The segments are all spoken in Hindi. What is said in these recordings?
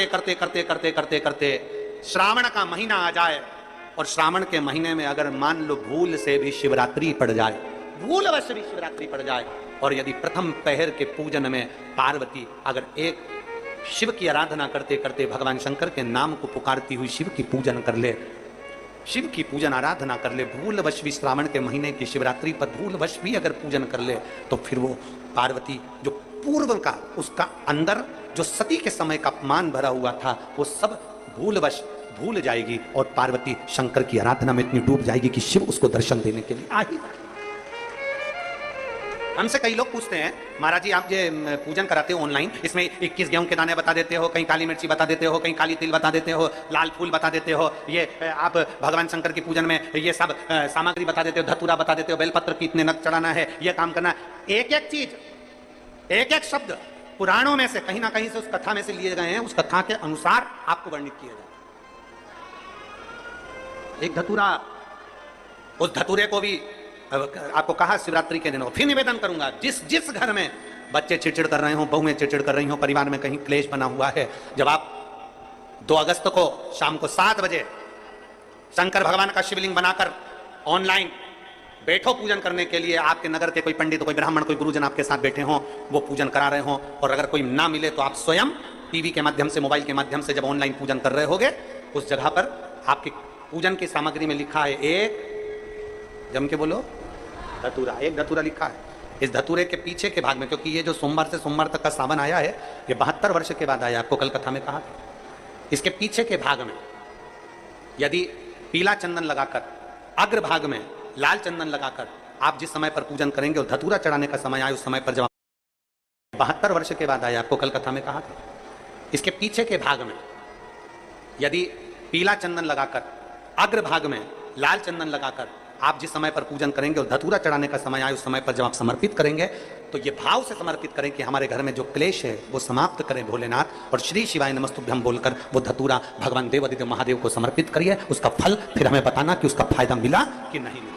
करते करते करते करते करते करते श्रावण का महीना आ जाए, और श्रावण के महीने में अगर मान लो भूल से भी शिवरात्रि पड़ जाए, भूलवश भी शिवरात्रि पड़ जाए, और यदि प्रथम पहर के पूजन में पार्वती अगर एक शिव की आराधना करते करते भगवान शंकर के नाम को पुकारती हुई शिव की पूजन कर ले, शिव की पूजन आराधना कर ले, भूलवश भी श्रावण के महीने की शिवरात्रि पर भूलवश भी अगर पूजन कर ले, तो फिर वो पार्वती जो पूर्व का उसका अंदर जो सती के समय का अपमान भरा हुआ था वो सब भूलवश भूल जाएगी, और पार्वती शंकर की आराधना में इतनी डूब जाएगी कि शिव उसको दर्शन देने के लिए आ ही। हमसे कई लोग पूछते हैं, महाराज जी आप ये पूजन कराते हो ऑनलाइन, इसमें 21 गेहूं के दाने बता देते हो, कहीं काली मिर्ची बता देते हो, कहीं काली तिल बता देते हो, लाल फूल बता देते हो, ये आप भगवान शंकर की पूजन में ये सब सामग्री बता देते हो, धतूरा बता देते हो, बेलपत्र की इतने नग चढ़ाना है, ये काम करना है। एक एक चीज, एक एक शब्द पुराणों में से कहीं ना कहीं से उस कथा में से लिए गए हैं, उस कथा के अनुसार आपको वर्णित किया जाए। एक धतूरा, उस धतूरे को भी आपको कहा शिवरात्रि के दिन हो। फिर निवेदन करूंगा, जिस जिस घर में बच्चे चिड़चिड़ कर रहे हो, बहुएं चिड़चिड़ कर रही हो, परिवार में कहीं क्लेश बना हुआ है, जब आप 2 अगस्त को शाम को 7 बजे शंकर भगवान का शिवलिंग बनाकर ऑनलाइन बैठो पूजन करने के लिए, आपके नगर के कोई पंडित, कोई ब्राह्मण, कोई गुरुजन आपके साथ बैठे हो, वो पूजन करा रहे हो, और अगर कोई ना मिले तो आप स्वयं टीवी के माध्यम से, मोबाइल के माध्यम से जब ऑनलाइन पूजन कर रहे होगे, उस जगह पर आपकी पूजन की सामग्री में लिखा है एक, जम के बोलो, धतूरा, एक धतूरा लिखा है। इस धतूरे के पीछे के भाग में, क्योंकि ये जो सोमवार से सोमवार तक का सावन आया है, ये 72 वर्ष के बाद आया, आपको कल कथा में कहा था। इसके पीछे के भाग में यदि पीला चंदन लगाकर, अग्र भाग में लाल चंदन लगाकर आप जिस समय पर पूजन करेंगे और धतूरा चढ़ाने का समय आए, उस समय पर जब 72 वर्ष के बाद आया, आपको कल कथा में कहा था। इसके पीछे के भाग में यदि पीला चंदन लगाकर, अग्र भाग में लाल चंदन लगाकर आप जिस समय पर पूजन करेंगे और धतूरा चढ़ाने का समय आए, उस समय पर जब आप समर्पित करेंगे, तो ये भाव से समर्पित करें कि हमारे घर में जो क्लेश है वो समाप्त करें भोलेनाथ, और श्री शिवाय नमस्तुभ्यम बोलकर वो धतूरा भगवान देवादिदेव महादेव को समर्पित करिए। उसका फल फिर हमें बताना कि उसका फायदा मिला कि नहीं मिला।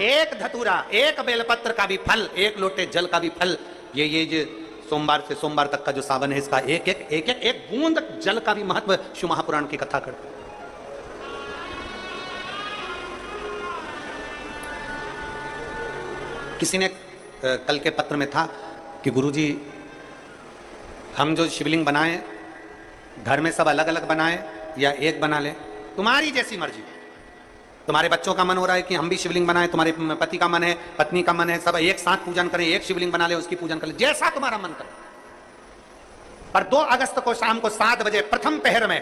एक धतूरा, एक बेलपत्र का भी फल, एक लोटे जल का भी फल, ये सोमवार से सोमवार तक का जो सावन है, इसका एक एक एक एक, एक बूंद जल का भी महत्व शिव महापुराण की कथा करते हैं। किसी ने कल के पत्र में था कि गुरुजी हम जो शिवलिंग बनाएं, घर में सब अलग अलग बनाएं या एक बना लें, तुम्हारी जैसी मर्जी। तुम्हारे बच्चों का मन हो रहा है कि हम भी शिवलिंग बनाएं, तुम्हारे पति का मन है, पत्नी का मन है, सब एक साथ पूजन करें, एक शिवलिंग बना ले, उसकी पूजन करें, जैसा तुम्हारा मन करे। पर 2 अगस्त को शाम को 7 बजे प्रथम पहर में,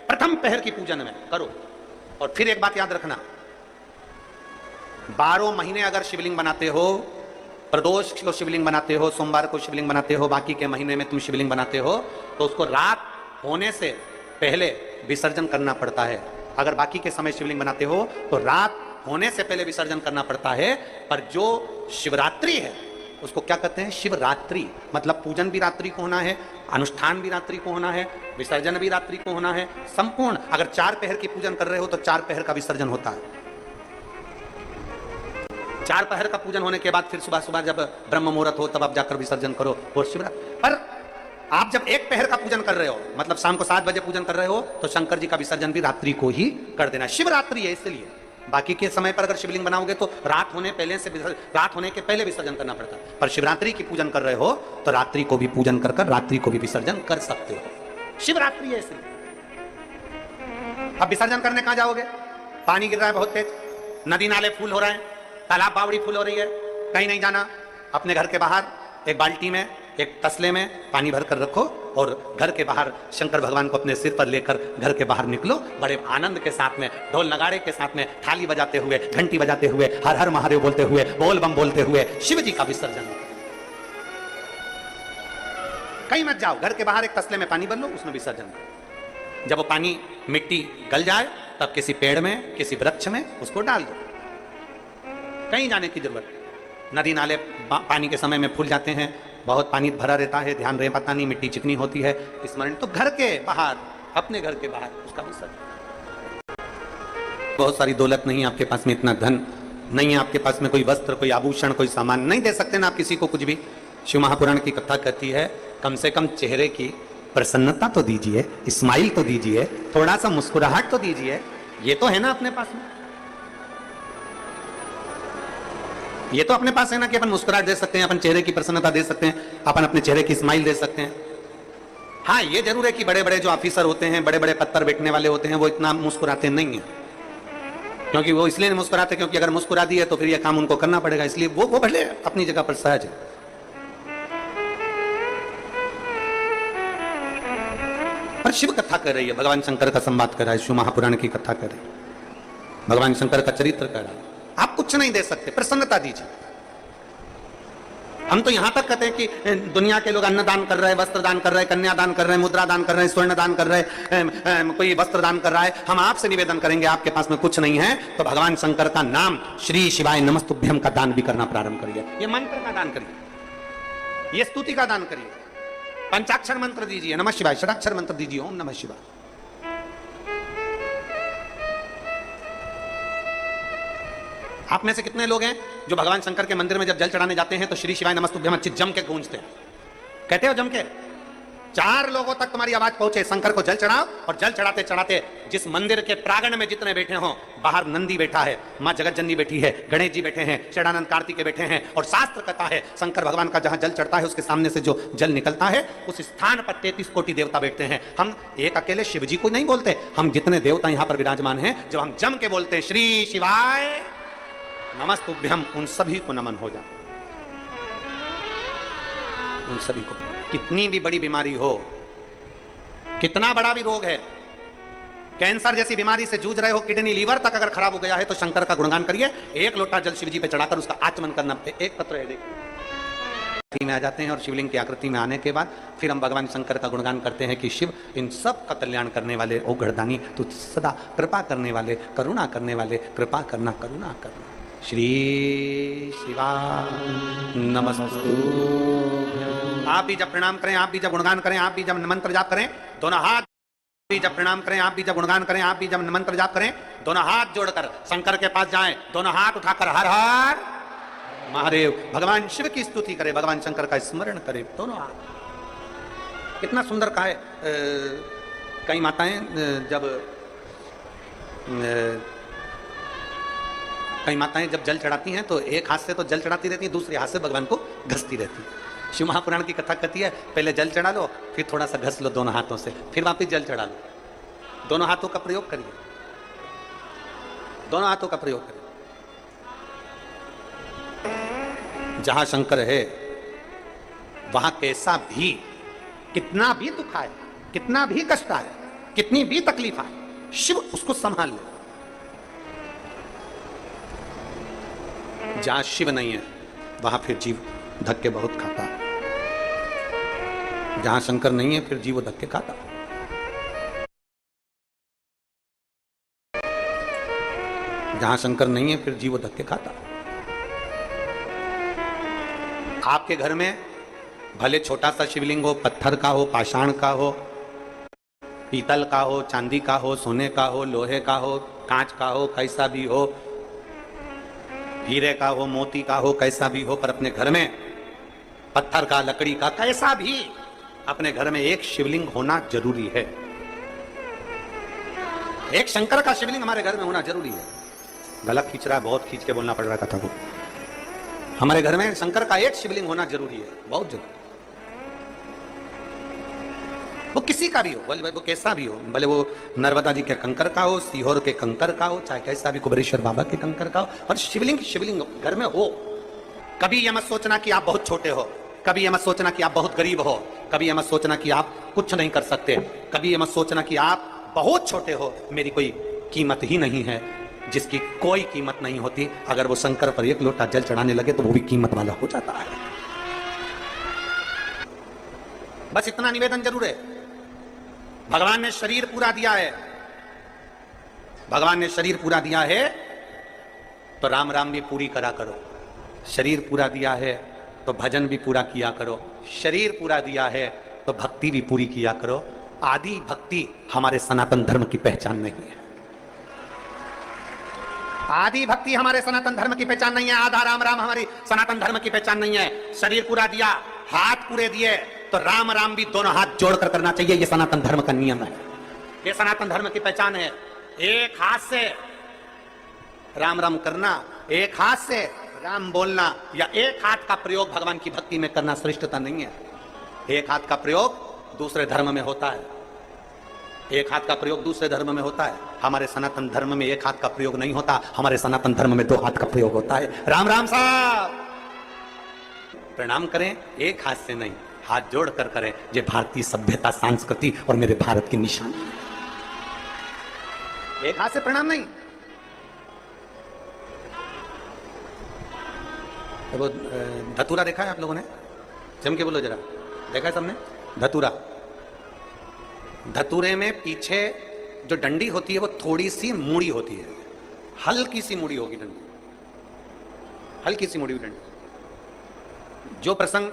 प्रथम पहर की पूजन में करो। और फिर एक बात याद रखना, 12 महीने अगर शिवलिंग बनाते हो, प्रदोष को शिवलिंग बनाते हो, सोमवार को शिवलिंग बनाते हो, बाकी के महीने में तुम शिवलिंग बनाते हो, तो उसको रात होने से पहले विसर्जन करना पड़ता है। अगर बाकी के समय शिवलिंग बनाते हो तो रात होने से पहले विसर्जन करना पड़ता है। पर जो शिवरात्रि है उसको क्या कहते हैं? शिवरात्रि। मतलब पूजन भी रात्रि को होना है, अनुष्ठान भी रात्रि को होना है, विसर्जन भी रात्रि को होना है, संपूर्ण। अगर 4 पहर की पूजन कर रहे हो तो 4 पहर का विसर्जन होता है। 4 पहर का पूजन होने के बाद फिर सुबह सुबह जब ब्रह्म मुहूर्त हो तब आप जाकर विसर्जन करो। और शिवरात्रि पर आप जब 1 पहर का पूजन कर रहे हो, मतलब शाम को 7 बजे पूजन कर रहे हो, तो शंकर जी का विसर्जन भी रात्रि को ही कर देना। शिवरात्रि है इसलिए। बाकी के समय पर अगर शिवलिंग बनाओगे तो रात होने के पहले विसर्जन करना पड़ता है। पर शिवरात्रि की पूजन कर रहे हो तो रात्रि को भी पूजन कर रात्रि को भी विसर्जन कर सकते हो। शिवरात्रि है इसलिए। अब विसर्जन करने कहां जाओगे? पानी गिर रहा है बहुत तेज, नदी नाले फूल हो रहे हैं, तालाब बावड़ी फूल हो रही है, कहीं नहीं जाना। अपने घर के बाहर एक बाल्टी में, एक तसले में पानी भर कर रखो और घर के बाहर शंकर भगवान को अपने सिर पर लेकर घर के बाहर निकलो। बड़े आनंद के साथ में, ढोल नगाड़े के साथ में, थाली बजाते हुए, घंटी बजाते हुए, हर हर महादेव बोलते हुए, बोल बम बोलते हुए शिव जी का विसर्जन। कहीं मत जाओ, घर के बाहर एक तसले में पानी भर लो, उसमें विसर्जन। जब वो पानी मिट्टी गल जाए तब किसी पेड़ में, किसी वृक्ष में उसको डाल दो। कहीं जाने की जरूरत नहीं। नदी नाले पानी के समय में फूल जाते हैं, बहुत पानी भरा रहता है, ध्यान रहे पता नहीं, मिट्टी चिकनी होती है, स्मरण। तो घर के बाहर, अपने घर के बाहर उसका विसर्जन। बहुत सारी दौलत नहीं, आपके पास में इतना धन नहीं है, आपके पास में कोई वस्त्र, कोई आभूषण, कोई सामान नहीं दे सकते ना आप किसी को कुछ भी। शिव महापुराण की कथा कहती है कम से कम चेहरे की प्रसन्नता तो दीजिए, स्माइल तो दीजिए, थोड़ा सा मुस्कुराहट तो दीजिए। ये तो है ना अपने पास में, ये तो अपने पास है ना कि अपन मुस्कुराहट दे सकते हैं, अपन चेहरे की प्रसन्नता दे सकते हैं, अपन अपने चेहरे की स्माइल दे सकते हैं। हाँ, ये जरूर है कि बड़े बड़े जो ऑफिसर होते हैं, बड़े बड़े पद पर बैठने वाले होते हैं, वो इतना मुस्कुराते नहीं है। क्योंकि वो इसलिए नहीं मुस्कुराते क्योंकि अगर मुस्कुरा दिए तो फिर ये काम उनको करना पड़ेगा, इसलिए वो भले अपनी जगह पर सहज है। पर शिव कथा कर रही है, भगवान शंकर का संवाद कर रहा है, शिव महापुराण की कथा कर रही है, भगवान शंकर का चरित्र कर रहा है। आप कुछ नहीं दे सकते, प्रसन्नता दीजिए। हम तो यहां तक कहते हैं कि दुनिया के लोग अन्न दान कर रहे हैं, वस्त्र दान कर रहे हैं, कन्या दान कर रहे हैं, मुद्रा दान कर रहे हैं, स्वर्ण दान कर रहे हैं, कोई वस्त्र दान कर रहा है। हम आपसे निवेदन करेंगे, आपके पास में कुछ नहीं है तो भगवान शंकर का नाम श्री शिवाय नमस्तुभ्यम का दान भी करना प्रारंभ करिए। ये मंत्र का दान करिए, ये स्तुति का दान करिए, पंचाक्षर मंत्र दीजिए नमः शिवाय, षडाक्षर मंत्र दीजिए ओम नमः शिवाय। आप में से कितने लोग हैं जो भगवान शंकर के मंदिर में जब जल चढ़ाने जाते हैं तो श्री शिवाय नमस्तुभ्यम अच्छी जम के गूंजते हैं? कहते हो जम के? 4 लोगों तक तुम्हारी आवाज पहुंचे, शंकर को जल चढ़ाओ। और जल चढ़ाते चढ़ाते जिस मंदिर के प्रांगण में जितने बैठे हो, बाहर नंदी बैठा है, मां जगत जननी बैठी है, गणेश जी बैठे हैं, षडानंद कार्तिकेय बैठे हैं, और शास्त्र कहता है शंकर भगवान का जहां जल चढ़ता है उसके सामने से जो जल निकलता है उस स्थान पर 33 कोटि देवता बैठते हैं। हम एक अकेले शिव जी को नहीं बोलते, हम जितने देवता यहां पर विराजमान हैं जब हम जम के बोलते हैं श्री शिवाय नमस्तुभ्यम, उन सभी को नमन हो जाए, उन सभी को। कितनी भी बड़ी बीमारी हो, कितना बड़ा भी रोग है, कैंसर जैसी बीमारी से जूझ रहे हो, किडनी लीवर तक अगर खराब हो गया है तो शंकर का गुणगान करिए। 1 लोटा जल शिव जी पे चढ़ाकर उसका आचमन करना, एक पत्र है देखिए में आ जाते हैं। और शिवलिंग की आकृति में आने के बाद फिर हम भगवान शंकर का गुणगान करते हैं कि शिव इन सब का कल्याण करने वाले, ओ गढ़दानी तू सदा कृपा करने वाले, करुणा करने वाले, कृपा करना, करुणा करना। श्री शिवाय नमस्तुभ्यं। आप भी जब प्रणाम करें, आप भी जब गुणगान करें, आप भी जब मंत्र जाप करें, दोनों हाथ भी जब प्रणाम करें, आप भी जब गुणगान करें, आप भी जब मंत्र जाप करें, दोनों हाथ जोड़कर शंकर के पास जाएं, दोनों हाथ उठाकर हर हर महादेव भगवान शिव की स्तुति करें, भगवान शंकर का स्मरण करें, दोनों हाथ। कितना सुंदर कहा है। कई माताएं जब जल चढ़ाती हैं तो एक हाथ से तो जल चढ़ाती रहती है, दूसरे हाथ से भगवान को घसती रहती है। शिव महापुराण की कथा कहती है पहले जल चढ़ा लो, फिर थोड़ा सा घस लो दोनों हाथों से, फिर वापिस जल चढ़ा लो। दोनों हाथों का प्रयोग करिए, दोनों हाथों का प्रयोग करिए। जहां शंकर है वहां कैसा भी, कितना भी दुख आए, कितना भी कष्ट आए, कितनी भी तकलीफ आए, शिव उसको संभाल ले। जहां शिव नहीं है वहां फिर जीव धक्के बहुत खाता है। जहां शंकर नहीं है फिर जीव धक्के खाता। जहां शंकर नहीं है फिर जीव धक्के खाता। आपके घर में भले छोटा सा शिवलिंग हो, पत्थर का हो, पाषाण का हो, पीतल का हो, चांदी का हो, सोने का हो, लोहे का हो, कांच का हो, कैसा भी हो, हीरे का हो, मोती का हो, कैसा भी हो, पर अपने घर में पत्थर का, लकड़ी का, कैसा भी अपने घर में एक शिवलिंग होना जरूरी है। एक शंकर का शिवलिंग हमारे घर में होना जरूरी है। गला खींच रहा है, बहुत खींच के बोलना पड़ रहा है कथा को। हमारे घर में शंकर का एक शिवलिंग होना जरूरी है, बहुत जरूरी। वो किसी का भी हो, भले वो कैसा भी हो, भले वो नर्मदा जी के कंकर का हो, सीहोर के कंकर का हो, चाहे कैसा भी कुबेरेश्वर बाबा के कंकर का हो, और शिवलिंग घर में हो। कभी ये मत सोचना कि आप बहुत छोटे हो, कभी ये मत सोचना कि आप बहुत गरीब हो, कभी ये मत सोचना कि आप कुछ नहीं कर सकते, कभी ये मत सोचना कि आप बहुत छोटे हो, मेरी कोई कीमत ही नहीं है। जिसकी कोई कीमत नहीं होती, अगर वो शंकर पर 1 लोटा जल चढ़ाने लगे तो वो भी कीमत वाला हो जाता है। बस इतना निवेदन जरूर है। भगवान ने शरीर पूरा दिया है, भगवान ने शरीर पूरा दिया है तो राम राम भी पूरी करा करो। शरीर पूरा दिया है तो भजन भी पूरा किया करो। शरीर पूरा दिया है तो भक्ति भी पूरी किया करो। आदि भक्ति हमारे सनातन धर्म की पहचान नहीं है। आदि भक्ति हमारे सनातन धर्म की पहचान नहीं है। आधा राम राम हमारी सनातन धर्म की पहचान नहीं है। शरीर पूरा दिया, हाथ पूरे दिए तो राम राम भी दोनों हाथ जोड़कर करना चाहिए। ये सनातन धर्म का नियम है, ये सनातन धर्म की पहचान है। एक हाथ से राम राम करना, एक हाथ से राम बोलना या एक हाथ का प्रयोग भगवान की भक्ति में करना श्रेष्ठता नहीं है। एक हाथ का प्रयोग दूसरे धर्म में होता है, एक हाथ का प्रयोग दूसरे धर्म में होता है। हमारे सनातन धर्म में एक हाथ का प्रयोग नहीं होता, हमारे सनातन धर्म में दो हाथ का प्रयोग होता है। राम राम साहब प्रणाम करें, एक हाथ से नहीं, हाथ जोड़कर करें। ये भारतीय सभ्यता, संस्कृति और मेरे भारत की निशानी है। एक हाथ से प्रणाम नहीं। तो वो धतूरा देखा है आप लोगों ने? जम के बोलो जरा, देखा है सबने? धतूरा, धतूरे में पीछे जो डंडी होती है वो थोड़ी सी मुड़ी होती है, हल्की सी मुड़ी होगी डंडी, हल्की सी मुड़ी हुई डंडी। जो प्रसंग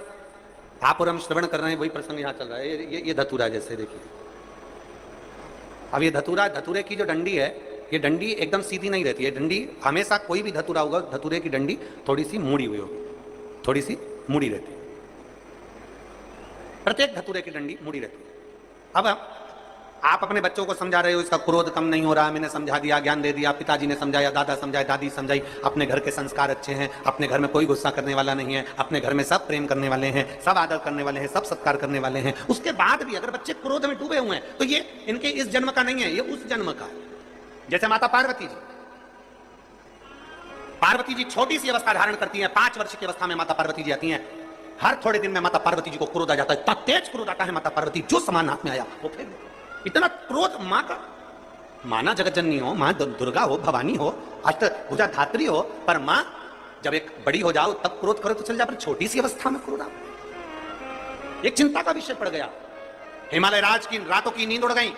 आप और हम श्रवण कर रहे हैं वही प्रसंग यहां चल रहा है। ये धतूरा जैसे देखिए, अब ये धतूरा, धतूरे की जो डंडी है, ये डंडी एकदम सीधी नहीं रहती है। डंडी हमेशा, कोई भी धतूरा होगा, धतूरे की डंडी थोड़ी सी मुड़ी हुई होगी, थोड़ी सी मुड़ी रहती है। प्रत्येक धतूरे की डंडी मुड़ी रहती है। अब आप अपने बच्चों को समझा रहे हो, इसका क्रोध कम नहीं हो रहा, मैंने समझा दिया, ज्ञान दे दिया, पिताजी ने समझाया, दादा समझाया, दादी समझाई, अपने घर के संस्कार अच्छे हैं, अपने घर में कोई गुस्सा करने वाला नहीं है, अपने घर में सब प्रेम करने वाले हैं, सब आदर करने वाले हैं, सब सत्कार करने वाले हैं। उसके बाद भी अगर बच्चे क्रोध में डूबे हुए हैं तो ये इनके इस जन्म का नहीं है, ये उस जन्म का है। जैसे माता पार्वती जी, पार्वती जी छोटी सी अवस्था धारण करती हैं, 5 वर्ष की अवस्था में माता पार्वती जी आती हैं। हर थोड़े दिन में माता पार्वती जी को क्रोध आ जाता है, इतना तेज क्रोध आता है माता पार्वती, जो सामान हाथ में आया वो फेंक दे। इतना क्रोध मां का। माना जगत जननी हो, मां दुर्गा हो, भवानी हो, अष्टभुजा धात्री हो, पर मां जब एक बड़ी हो जाओ तब क्रोध करो तो चल जाओ, पर छोटी सी अवस्था में क्रोध आओ, एक चिंता का विषय पड़ गया। हिमालय राज की रातों की नींद उड़ गई,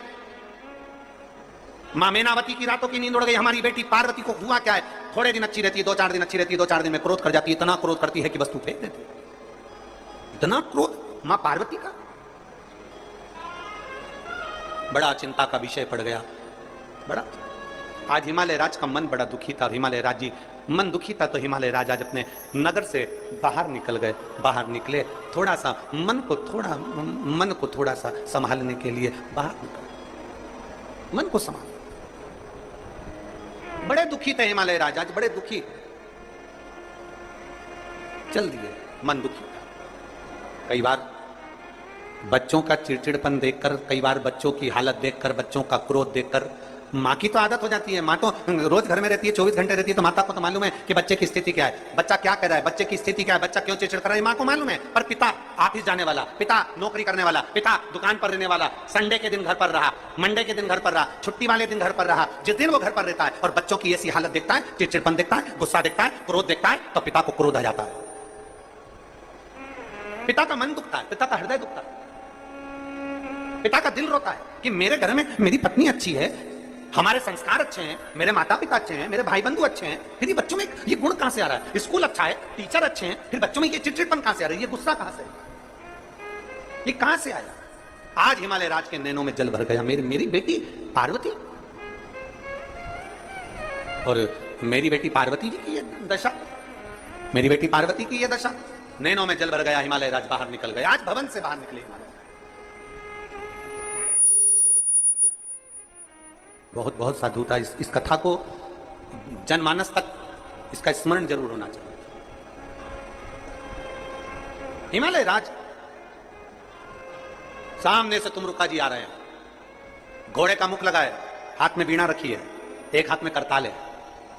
मां मैनावती की रातों की नींद उड़ गई। हमारी बेटी पार्वती को हुआ क्या है, थोड़े दिन अच्छी रहती है, 2-4 दिन अच्छी रहती है, 2-4 दिन में क्रोध कर जाती है, इतना क्रोध करती है कि वस्तु फेंक देती है। इतना क्रोध मां पार्वती का, बड़ा चिंता का विषय पड़ गया। बड़ा आज हिमालय राज का मन बड़ा दुखी था। हिमालय राज जी मन दुखी था तो हिमालय राज आज अपने नगर से बाहर निकल गए। बाहर निकले, थोड़ा सा मन को थोड़ा सा संभालने के लिए बाहर निकले, मन को संभाल। बड़े दुखी थे हिमालय राज, आज बड़े दुखी चल दिए, मन दुखी था। कई बार बच्चों का चिड़चिड़पन देखकर, कई बार बच्चों की हालत देखकर, बच्चों का क्रोध देखकर माँ की तो आदत हो जाती है। माँ तो रोज घर में रहती है, 24 घंटे रहती है, तो माता को तो मालूम है कि बच्चे की स्थिति क्या है, बच्चा क्या कर रहा है, बच्चे की स्थिति क्या है, बच्चा क्यों चिड़चिड़ कर रहा है, माँ को मालूम है। पर पिता ऑफिस जाने वाला, पिता नौकरी करने वाला, पिता दुकान पर रहने वाला, संडे के दिन घर पर रहा, मंडे के दिन घर पर रहा, छुट्टी वाले दिन घर पर रहा, जिस दिन वो घर पर रहता है और बच्चों की ऐसी हालत देखता है, चिड़चिड़पन देखता है, गुस्सा देखता है, क्रोध देखता है, तो पिता को क्रोध आ जाता है। पिता का मन दुखता है, पिता का हृदय दुखता है, पिता का दिल रोता है कि मेरे घर में मेरी पत्नी अच्छी है, हमारे संस्कार अच्छे हैं, मेरे माता पिता अच्छे हैं, मेरे भाई बंधु अच्छे हैं, फिर ये बच्चों में ये गुण कहां से आ रहा है? स्कूल अच्छा है, टीचर अच्छे हैं, फिर बच्चों में ये चिड़चिड़पन कहां से आ रहा है? ये गुस्सा कहां से, ये कहां से आया? आज हिमालय राज के नैनों में जल भर गया। मेरी बेटी पार्वती, और मेरी बेटी पार्वती जी की ये दशा, मेरी बेटी पार्वती की ये दशा। नैनों में जल भर गया, हिमालय राज बाहर निकल गए। आज भवन से बाहर निकले हिमालय। बहुत बहुत साधुता। इस कथा को जनमानस तक इसका स्मरण जरूर होना चाहिए। हिमालय राज, सामने से तुमरुका जी आ रहे हैं, घोड़े का मुख लगाए, हाथ में वीणा रखी है, एक हाथ में करताल है।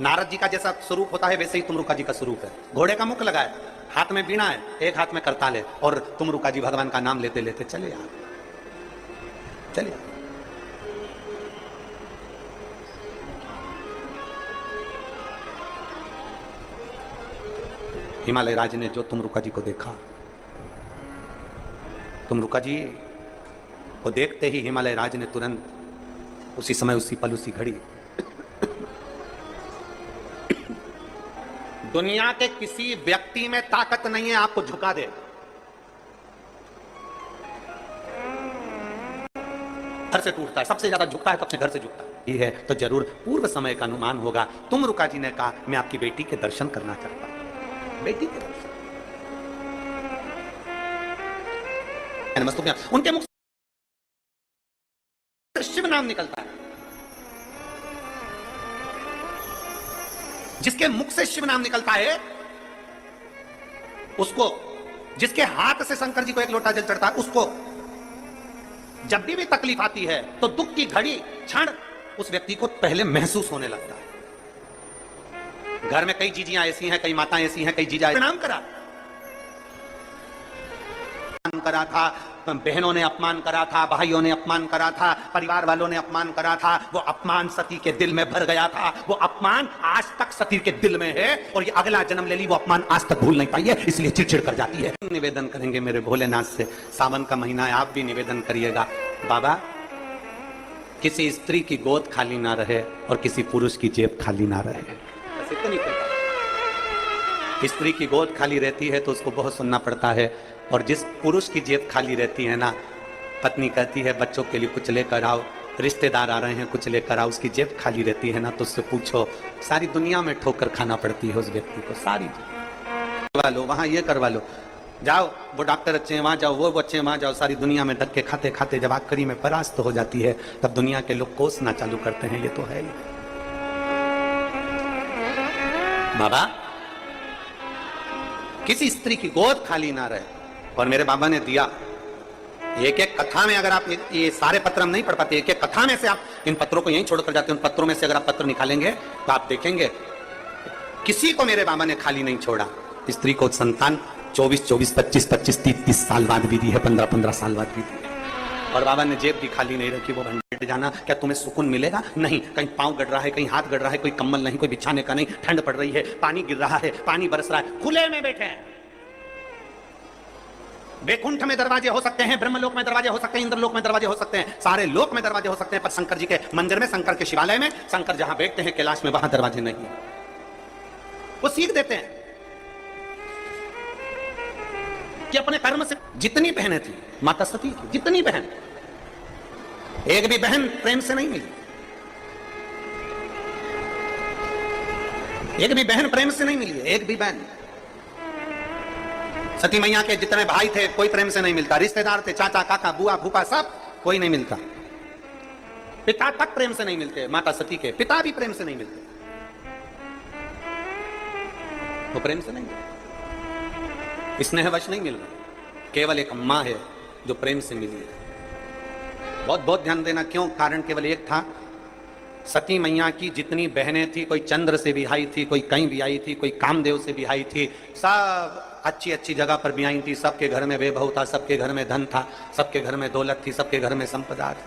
नारद जी का जैसा स्वरूप होता है वैसे ही तुमरुका जी का स्वरूप है। घोड़े का मुख लगाए, हाथ में वीणा है, एक हाथ में करताल है, और तुमरुका जी भगवान का नाम लेते लेते चले आ, चले आ। हिमालय राज ने जो तुमरुका जी को देखा, तुमरुका जी को देखते ही हिमालय राज ने तुरंत उसी समय, उसी पल, उसी घड़ी दुनिया के किसी व्यक्ति में ताकत नहीं है आपको झुका दे। घर से टूटता है, सबसे ज्यादा झुकता है तो अपने घर से झुकता है। ये है तो जरूर पूर्व समय का अनुमान होगा। तुमरुका जी ने कहा मैं आपकी बेटी के दर्शन करना चाहता हूं। बेटी के दर्शन, नमस्तुभ्यं, उनके मुख से शिव नाम निकलता है। जिसके मुख से शिव नाम निकलता है उसको, जिसके हाथ से शंकर जी को एक लोटा जल चढ़ता है उसको जब भी तकलीफ आती है तो दुख की घड़ी क्षण उस व्यक्ति को पहले महसूस होने लगता है। घर में कई जीजियां ऐसी हैं, कई माताएं ऐसी हैं, कई जीजा प्रणाम करा था, बहनों ने अपमान करा था, भाइयों ने अपमान करा था, परिवार वालों ने अपमान करा था, वो अपमान सती के दिल में भर गया था, वो अपमान आज तक सती के दिल में है और ये अगला जन्म ले ली वो अपमान आज तक भूल नहीं पाई है, इसलिए चिड़चिड़ कर जाती है। निवेदन करेंगे मेरे भोलेनाथ से, सावन का महीना है, आप भी निवेदन करिएगा, बाबा किसी स्त्री की गोद खाली ना रहे और किसी पुरुष की जेब खाली ना रहे। बस इतनी स्त्री की गोद खाली रहती है तो उसको बहुत सुनना पड़ता है, और जिस पुरुष की जेब खाली रहती है ना, पत्नी कहती है बच्चों के लिए कुछ लेकर आओ, रिश्तेदार आ रहे हैं कुछ लेकर आओ, उसकी जेब खाली रहती है ना, तो उससे पूछो सारी दुनिया में ठोकर खाना पड़ती है उस व्यक्ति को, सारी करवा लो, वहां ये करवा लो, जाओ वो डॉक्टर अच्छे हैं वहां जाओ, वो अच्छे हैं वहां जाओ, सारी दुनिया में धक्के खाते खाते जब आखिरी में परास्त हो जाती है तब दुनिया के लोग कोसना चालू करते हैं, ये तो है ही। बाबा किसी स्त्री की गोद खाली ना रहे, और मेरे बाबा ने दिया। एक एक कथा में अगर आप ये सारे पत्र हम नहीं पढ़ पाते, एक एक कथा में से आप इन पत्रों को यहीं छोड़कर जाते हैं, उन पत्रों में से अगर आप पत्र निकालेंगे तो आप देखेंगे किसी को मेरे बाबा ने खाली नहीं छोड़ा। स्त्री को संतान 24-24, 25-25, 30-30 साल बाद भी दी है, 15-15 साल बाद भी दी है, और बाबा ने जेब भी खाली नहीं रखी। वो भंडारे जाना, क्या तुम्हें सुकून मिलेगा? नहीं, कहीं पांव गड़ रहा है, कहीं हाथ गड़ रहा है, कोई कम्बल नहीं, कोई बिछाने का नहीं, ठंड पड़ रही है, पानी गिर रहा है, पानी बरस रहा है, खुले में बैठे हैं। वैकुंठ में दरवाजे हो सकते हैं, ब्रह्मलोक में दरवाजे हो सकते हैं, इंद्रलोक में दरवाजे हो सकते हैं, सारे लोक में दरवाजे हो सकते हैं, पर शंकर जी के मंदिर में, शंकर के शिवालय में, शंकर जहां बैठते हैं कैलाश में, वहां दरवाजे नहीं। वो सीख देते हैं कि अपने कर्म से। जितनी बहनें थी माता सती की, जितनी बहन, एक भी बहन प्रेम से नहीं मिली, एक भी बहन प्रेम से नहीं मिली, एक भी बहन। सती मैया के जितने भाई थे कोई प्रेम से नहीं मिलता, रिश्तेदार थे, चाचा काका बुआ फूफा सब, कोई नहीं मिलता, पिता तक प्रेम से नहीं मिलते, माता सती के पिता भी प्रेम से नहीं मिलते, वो प्रेम से नहीं मिलते, स्नेहवश नहीं मिल रहे। केवल एक मां है जो प्रेम से मिली है। बहुत बहुत ध्यान देना, क्यों? कारण केवल एक था, सती मैया की जितनी बहनें थी, कोई चंद्र से भी आई थी, कोई कहीं भी आई थी, कोई कामदेव से भी आई थी, सब अच्छी अच्छी जगह पर भी आई थी, सबके घर में वैभव था, सबके घर में धन था, सबके घर में दौलत थी, सबके घर में संपदा थी।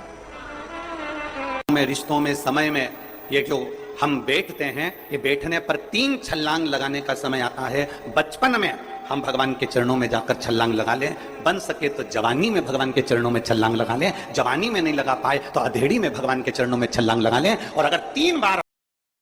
में रिश्तों में समय में ये जो हम बैठते हैं, ये बैठने पर 3 छलांग लगाने का समय आता है। बचपन में हम भगवान के चरणों में जाकर छलांग लगा लें, बन सके तो जवानी में भगवान के चरणों में छलांग लगा लें, जवानी में नहीं लगा पाए तो अधेड़ी में भगवान के चरणों में छलांग लगा लें, और अगर 3 बार